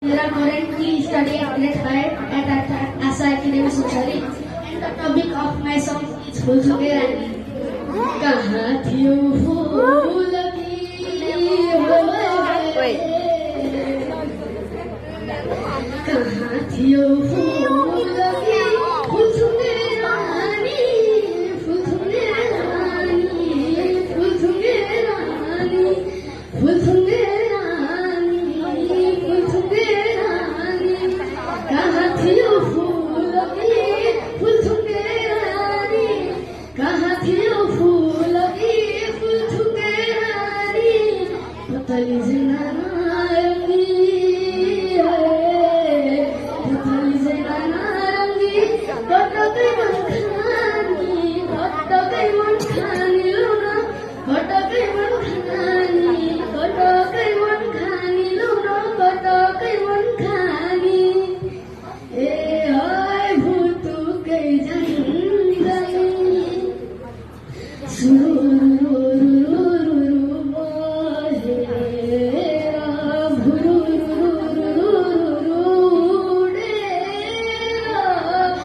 There are currently studying grade 5 at Asa Academy Society, and the topic of my song is Phul Thuke Rani. कहाँ थियो फूल की Wait. कहाँ थियो फूल की फूल थुके रानी फूल थुके रानी फूल थुके रानी फूल थुके रानी फूल थुके रानी कहाँ थियो फूल की फूल थुके रानी कहाँ थियो फूल की फूल थुके रानी पतली नारंगी पतली नारंगी कटकै मन खानी कटकै मन खानी लुना कटकै मन खानी लुना कटकै मन खानी